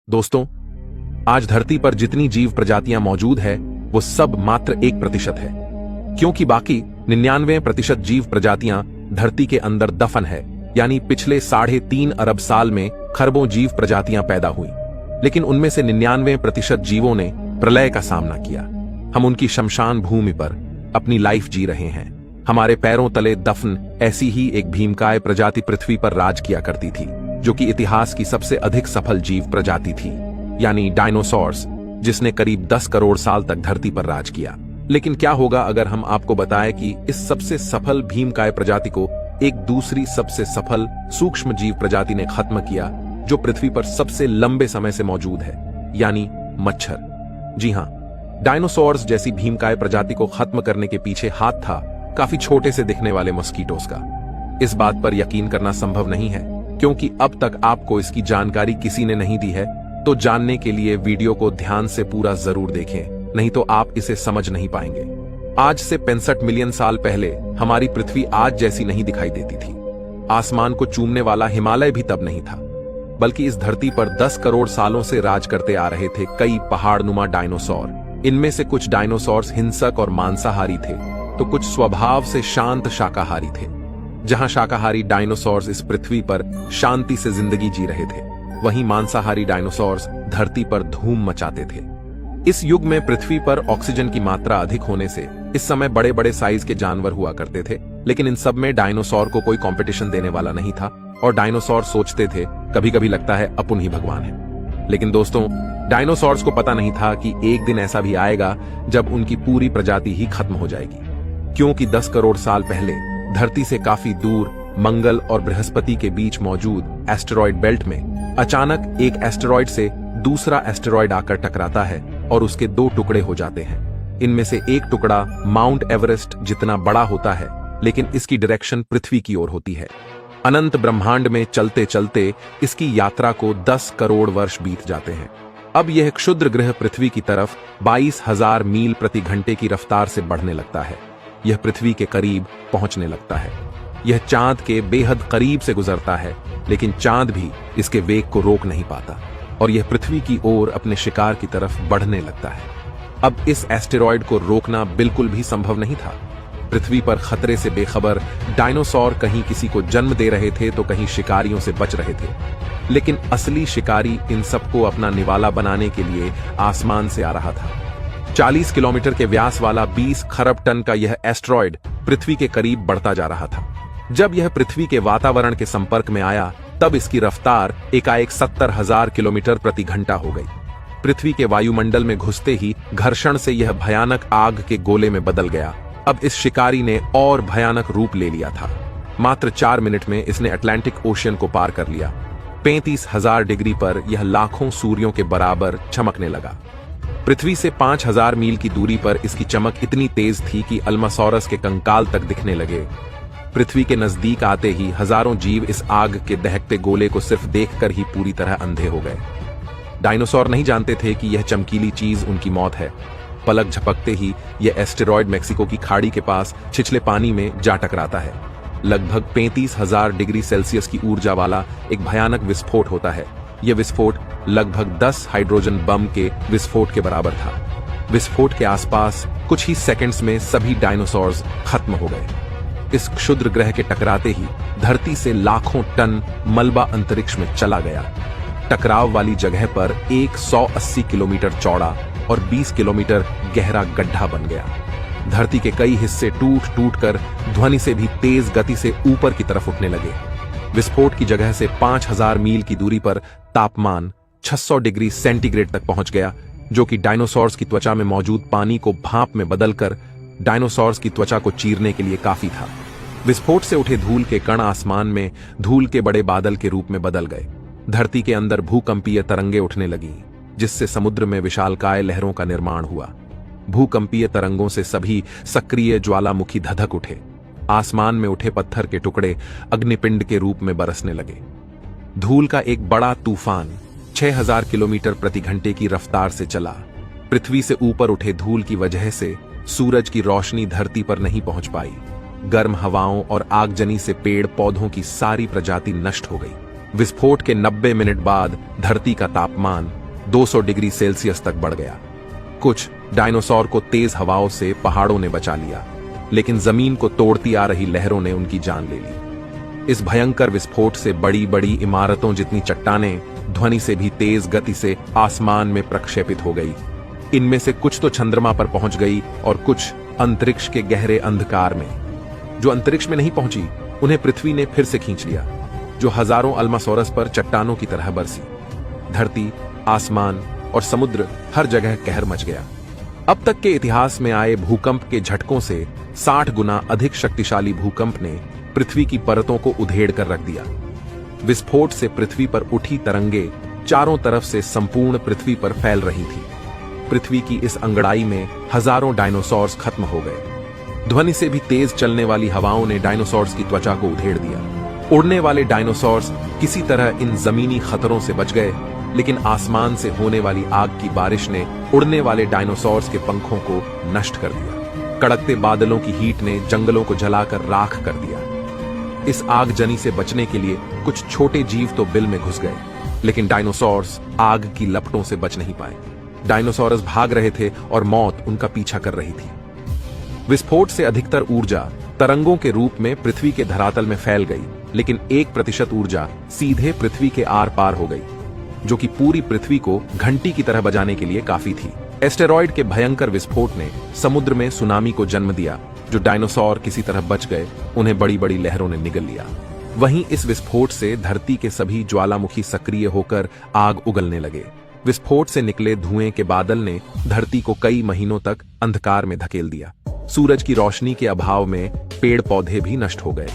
दोस्तों, आज धरती पर जितनी जीव प्रजातियां मौजूद है वो सब मात्र 1% है, क्योंकि बाकी 99% जीव प्रजातियां धरती के अंदर दफन है। यानी पिछले 3.5 अरब साल में खरबों जीव प्रजातियां पैदा हुई, लेकिन उनमें से 99% जीवों ने प्रलय का सामना किया। हम उनकी शमशान भूमि पर अपनी लाइफ जी रहे हैं। हमारे पैरों तले दफन ऐसी ही एक भीमकाय प्रजाति पृथ्वी पर राज किया करती थी, जो कि इतिहास की सबसे अधिक सफल जीव प्रजाति थी, यानी डायनासोर्स, जिसने करीब 10 करोड़ साल तक धरती पर राज किया। लेकिन क्या होगा अगर हम आपको बताएं कि इस सबसे सफल भीमकाय प्रजाति को एक दूसरी सबसे सफल सूक्ष्म जीव प्रजाति ने खत्म किया, जो पृथ्वी पर सबसे लंबे समय से मौजूद है, यानी मच्छर। जी हां, डायनासोर्स जैसी भीमकाय प्रजाति को खत्म करने के पीछे हाथ था काफी छोटे से दिखने वाले मॉस्किटोस का। इस बात पर यकीन करना संभव नहीं है, क्योंकि अब तक आपको इसकी जानकारी किसी ने नहीं दी है। तो जानने के लिए वीडियो को ध्यान से पूरा जरूर देखें, नहीं तो आप इसे समझ नहीं पाएंगे। आज से 65 मिलियन साल पहले हमारी पृथ्वी आज जैसी नहीं दिखाई देती थी। आसमान को चूमने वाला हिमालय भी तब नहीं था, बल्कि इस धरती पर 10 करोड़ सालों से राज करते आ रहे थे कई पहाड़नुमा डायनासोर। इनमें से कुछ डायनासोर्स हिंसक और मांसाहारी थे, तो कुछ स्वभाव से शांत शाकाहारी थे। जहां शाकाहारी डायनासोर्स इस पृथ्वी पर शांति से जिंदगी जी रहे थे, वहीं मांसाहारी डायनासोर्स धरती पर धूम मचाते थे। इस युग में पृथ्वी पर ऑक्सीजन की मात्रा अधिक होने से इस समय बड़े बड़े साइज के जानवर हुआ करते थे, लेकिन इन सब में डायनासोर को कोई कंपटीशन देने वाला नहीं था। और डायनासोर सोचते थे, कभी कभी लगता है अपन ही भगवान है। लेकिन दोस्तों, डायनासोर्स को पता नहीं था कि एक दिन ऐसा भी आएगा जब उनकी पूरी प्रजाति ही खत्म हो जाएगी, क्योंकि 10 करोड़ साल पहले धरती से काफी दूर मंगल और बृहस्पति के बीच मौजूद एस्टेरॉयड बेल्ट में अचानक एक एस्टेरॉयड से दूसरा एस्टेरॉयड आकर टकराता है और उसके 2 टुकड़े हो जाते हैं। इनमें से एक टुकड़ा माउंट एवरेस्ट जितना बड़ा होता है, लेकिन इसकी डायरेक्शन पृथ्वी की ओर होती है। अनंत ब्रह्मांड में चलते चलते इसकी यात्रा को 10 करोड़ वर्ष बीत जाते हैं। अब यह क्षुद्र ग्रह पृथ्वी की तरफ 22,000 मील प्रति घंटे की रफ्तार से बढ़ने लगता है। यह पृथ्वी के करीब पहुंचने लगता है। यह चांद के बेहद करीब से गुजरता है, लेकिन चांद भी इसके वेग को रोक नहीं पाता और यह पृथ्वी की ओर अपने शिकार की तरफ बढ़ने लगता है। अब इस एस्टेरॉयड को रोकना बिल्कुल भी संभव नहीं था। पृथ्वी पर खतरे से बेखबर डायनासोर कहीं किसी को जन्म दे रहे थे, तो कहीं शिकारियों से बच रहे थे। लेकिन असली शिकारी इन सबको अपना निवाला बनाने के लिए आसमान से आ रहा था। 40 किलोमीटर के व्यास वाला 20 खरब टन का यह एस्टेरॉयड पृथ्वी के करीब बढ़ता जा रहा था। जब यह पृथ्वी के वातावरण के संपर्क में आया, तब इसकी रफ्तार एकाएक 70,000 किलोमीटर प्रति घंटा हो गई। पृथ्वी के वायुमंडल में घुसते ही घर्षण से यह भयानक आग के गोले में बदल गया। अब इस शिकारी ने और भयानक रूप ले लिया था। मात्र 4 मिनट में इसने अटलांटिक ओशियन को पार कर लिया। 35,000 डिग्री पर यह लाखों सूर्यों के बराबर चमकने लगा। पृथ्वी से 5,000 मील की दूरी पर इसकी चमक इतनी तेज थी कि अल्मासोरस के कंकाल तक दिखने लगे। पृथ्वी के नजदीक आते ही हजारों जीव इस आग के दहकते गोले को सिर्फ देखकर ही पूरी तरह अंधे हो गए। डायनासोर नहीं जानते थे कि यह चमकीली चीज उनकी मौत है। पलक झपकते ही यह एस्टेरॉयड मेक्सिको की खाड़ी के पास छिछले पानी में जा टकराता है। लगभग 35,000 डिग्री सेल्सियस की ऊर्जा वाला एक भयानक विस्फोट होता है। यह विस्फोट लगभग 10 हाइड्रोजन बम के विस्फोट के बराबर था। विस्फोट के आसपास कुछ ही सेकंड्स में सभी डायनासोर्स खत्म हो गए। इस क्षुद्र ग्रह के टकराते ही धरती से लाखों टन मलबा अंतरिक्ष में चला गया। टकराव वाली जगह पर एक 180 किलोमीटर चौड़ा और 20 किलोमीटर गहरा गड्ढा बन गया। धरती के कई हिस्से टूट टूट कर ध्वनि से भी तेज गति से ऊपर की तरफ उठने लगे। विस्फोट की जगह से 5,000 मील की दूरी पर तापमान 600 डिग्री सेंटीग्रेड तक पहुंच गया, जो कि डायनासोर्स की त्वचा में मौजूद पानी को भाप में बदलकर डायनासोर्स की त्वचा को चीरने के लिए काफी था। विस्फोट से उठे धूल के कण आसमान में धूल के बड़े बादल के रूप में बदल गए। धरती के अंदर भूकंपीय तरंगे उठने लगीं, जिससे समुद्र में विशालकाय लहरों का निर्माण हुआ। भूकंपीय तरंगों से सभी सक्रिय ज्वालामुखी धधक उठे। आसमान में उठे पत्थर के टुकड़े अग्निपिंड के रूप में बरसने लगे। धूल का एक बड़ा तूफान 6,000 किलोमीटर प्रति घंटे की रफ्तार से चला। पृथ्वी से ऊपर उठे धूल की वजह से सूरज की रोशनी धरती पर नहीं पहुंच पाई। गर्म हवाओं और आगजनी से पेड़ पौधों की सारी प्रजाति नष्ट हो गई। विस्फोट के 90 मिनट बाद धरती का तापमान 200 डिग्री सेल्सियस तक बढ़ गया। कुछ डायनासोर को तेज हवाओं से पहाड़ों ने बचा लिया, लेकिन जमीन को तोड़ती आ रही लहरों ने उनकी जान ले ली। इस भयंकर विस्फोट से बड़ी बड़ी इमारतों जितनी चट्टानें ध्वनि से भी तेज गति से आसमान में प्रक्षेपित हो गई। इनमें से कुछ तो चंद्रमा पर पहुंच गई और कुछ अंतरिक्ष के गहरे अंधकार में। जो अंतरिक्ष में नहीं पहुंची उन्हें पृथ्वी ने फिर से खींच लिया, जो हजारों अल्मासोरस पर चट्टानों की तरह बरसी। धरती, आसमान और समुद्र, हर जगह कहर मच गया। अब तक के इतिहास में आए भूकंप के झटकों से 60 गुना अधिक शक्तिशाली भूकंप ने पृथ्वी की परतों को उधेड़ कर रख दिया। विस्फोट से पृथ्वी पर उठी तरंगे चारों तरफ से संपूर्ण पृथ्वी पर फैल रही थी। पृथ्वी की इस अंगड़ाई में हजारों डायनासोर्स खत्म हो गए। ध्वनि से भी तेज चलने वाली हवाओं ने डायनासोर्स की त्वचा को उधेड़ दिया। उड़ने वाले डायनासोर्स किसी तरह इन जमीनी खतरों से बच गए, लेकिन आसमान से होने वाली आग की बारिश ने उड़ने वाले डायनासोर्स के पंखों को नष्ट कर दिया। कड़कते बादलों की हीट ने जंगलों को जलाकर राख कर दिया। इस आगजनी से बचने के लिए कुछ छोटे जीव तो बिल में घुस गए, लेकिन डायनासोर्स आग की लपटों से बच नहीं पाए। डायनासोरस भाग रहे थे और मौत उनका पीछा कर रही थी। विस्फोट से अधिकतर ऊर्जा तरंगों के रूप में पृथ्वी के धरातल में फैल गई, लेकिन 1% ऊर्जा सीधे पृथ्वी के आर पार हो गई, जो कि पूरी पृथ्वी को घंटी की तरह बजाने के लिए काफी थी। एस्टेरॉयड के भयंकर विस्फोट ने समुद्र में सुनामी को जन्म दिया। जो डायनासोर किसी तरह बच गए, उन्हें बड़ी बड़ी लहरों ने निगल लिया। वहीं इस विस्फोट से धरती के सभी ज्वालामुखी सक्रिय होकर आग उगलने लगे। विस्फोट से निकले धुएं के बादल ने धरती को कई महीनों तक अंधकार में धकेल दिया। सूरज की रोशनी के अभाव में पेड़ पौधे भी नष्ट हो गए।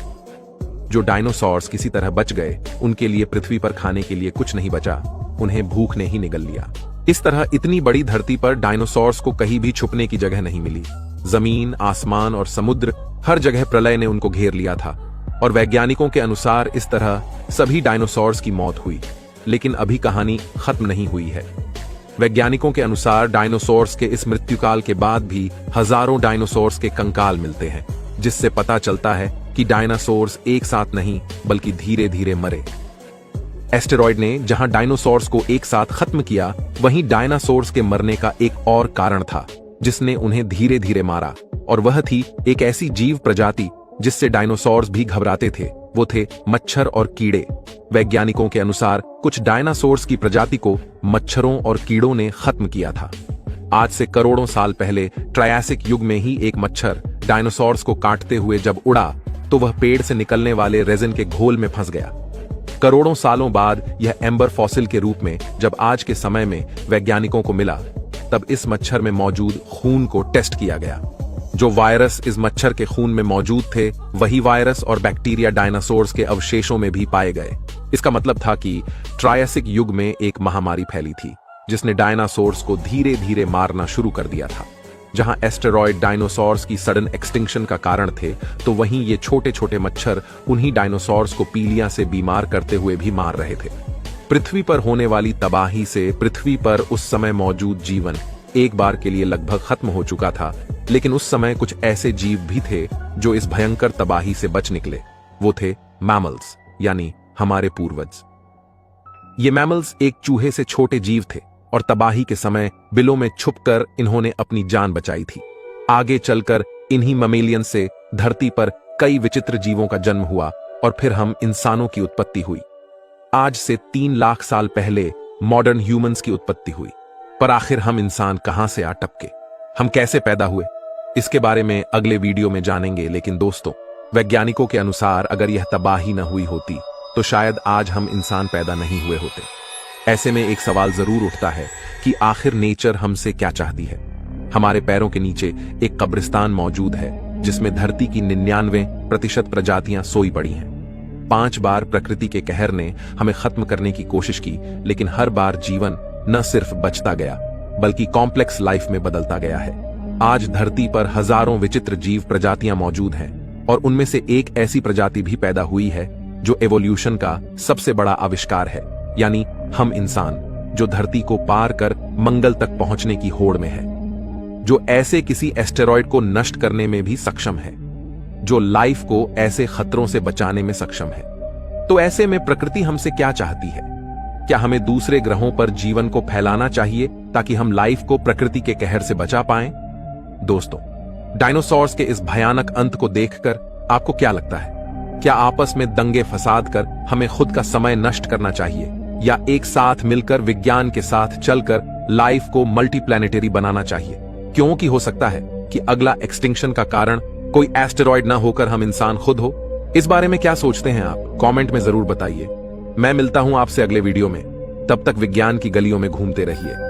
जो डायनासोर्स किसी तरह बच गए, उनके लिए पृथ्वी पर खाने के लिए कुछ नहीं बचा। उन्हें भूख ने ही निगल लिया। इस तरह इतनी बड़ी धरती पर डायनासोर्स को कहीं भी छुपने की जगह नहीं मिली। जमीन, आसमान और समुद्र, हर जगह प्रलय ने उनको घेर लिया था। और वैज्ञानिकों के अनुसार इस तरह सभी डायनासोर्स की मौत हुई। लेकिन अभी कहानी खत्म नहीं हुई है। वैज्ञानिकों के अनुसार डायनासोर्स के इस मृत्युकाल के बाद भी हजारों डायनासोर्स के कंकाल मिलते हैं, जिससे पता चलता है कि डायनासोर्स एक साथ नहीं बल्कि धीरे धीरे मरे। एस्टेरॉयड ने जहां डायनासोर्स को एक साथ खत्म किया, वहीं डायनासोर्स के मरने का एक और कारण था जिसने उन्हें धीरे धीरे मारा, और वह थी एक ऐसी जीव प्रजाति जिससे डायनासोर्स भी घबराते थे। वो थे मच्छर और कीड़े। वैज्ञानिकों के अनुसार कुछ डायनासोर्स की प्रजाति को मच्छरों और कीड़ों ने खत्म किया था। आज से करोड़ों साल पहले ट्रायसिक युग में ही एक मच्छर डायनासोर्स को काटते हुए जब उड़ा, तो वह पेड़ से निकलने वाले रेजिन के घोल में फंस गया। करोड़ों सालों बाद यह एम्बर फॉसिल के रूप में जब आज के समय में वैज्ञानिकों को मिला, तब इस मच्छर में मौजूद खून को टेस्ट किया गया। जो वायरस इस मच्छर के खून में मौजूद थे, वही वायरस और बैक्टीरिया डायनासोर्स के अवशेषों में भी पाए गए। इसका मतलब था कि ट्रायसिक युग में एक महामारी फैली थी, जिसने डायनासोर्स को धीरे धीरे मारना शुरू कर दिया था। जहां एस्टेरॉयड डायनासोर्स की सडन एक्सटिंक्शन का कारण थे, तो वहीं ये छोटे छोटे मच्छर उन्हीं डायनासोर्स को पीलिया से बीमार करते हुए भी मार रहे थे। पृथ्वी पर होने वाली तबाही से पृथ्वी पर उस समय मौजूद जीवन एक बार के लिए लगभग खत्म हो चुका था, लेकिन उस समय कुछ ऐसे जीव भी थे जो इस भयंकर तबाही से बच निकले। वो थे मैमल्स, यानी हमारे पूर्वज। ये मैमल्स एक चूहे से छोटे जीव थे और तबाही के समय बिलों में छुपकर इन्होंने अपनी जान बचाई थी। आगे चलकर इन्हीं ममेलियन से धरती पर कई विचित्र जीवों का जन्म हुआ और फिर हम इंसानों की उत्पत्ति हुई। आज से 3 लाख साल पहले मॉडर्न ह्यूमंस की उत्पत्ति हुई। पर आखिर हम इंसान कहां से आ टपके, हम कैसे पैदा हुए, इसके बारे में अगले वीडियो में जानेंगे। लेकिन दोस्तों, वैज्ञानिकों के अनुसार अगर यह तबाही न हुई होती, तो शायद आज हम इंसान पैदा नहीं हुए होते। ऐसे में एक सवाल जरूर उठता है कि आखिर नेचर हमसे क्या चाहती है। हमारे पैरों के नीचे एक कब्रिस्तान मौजूद है, जिसमें धरती की 99% प्रजातियां सोई पड़ी हैं। 5 बार प्रकृति के कहर ने हमें खत्म करने की कोशिश की, लेकिन हर बार जीवन न सिर्फ बचता गया, बल्कि कॉम्प्लेक्स लाइफ में बदलता गया है। आज धरती पर हजारों विचित्र जीव प्रजातियां मौजूद हैं, और उनमें से एक ऐसी प्रजाति भी पैदा हुई है जो एवोल्यूशन का सबसे बड़ा आविष्कार है, यानी हम इंसान, जो धरती को पार कर मंगल तक पहुंचने की होड़ में है, जो ऐसे किसी एस्टेरॉयड को नष्ट करने में भी सक्षम है, जो लाइफ को ऐसे खतरों से बचाने में सक्षम है। तो ऐसे में प्रकृति हमसे क्या चाहती है? क्या हमें दूसरे ग्रहों पर जीवन को फैलाना चाहिए ताकि हम लाइफ को प्रकृति के कहर से बचा पाएं? दोस्तों, डायनासोर्स के इस भयानक अंत को देखकर आपको क्या लगता है? क्या आपस में दंगे फसाद कर हमें खुद का समय नष्ट करना चाहिए, या एक साथ मिलकर विज्ञान के साथ चलकर लाइफ को मल्टीप्लैनेटरी बनाना चाहिए? क्योंकि हो सकता है कि अगला एक्सटिंक्शन का कारण कोई एस्टेरॉयड ना होकर हम इंसान खुद हो। इस बारे में क्या सोचते हैं आप? कमेंट में जरूर बताइए। मैं मिलता हूं आपसे अगले वीडियो में। तब तक विज्ञान की गलियों में घूमते रहिए।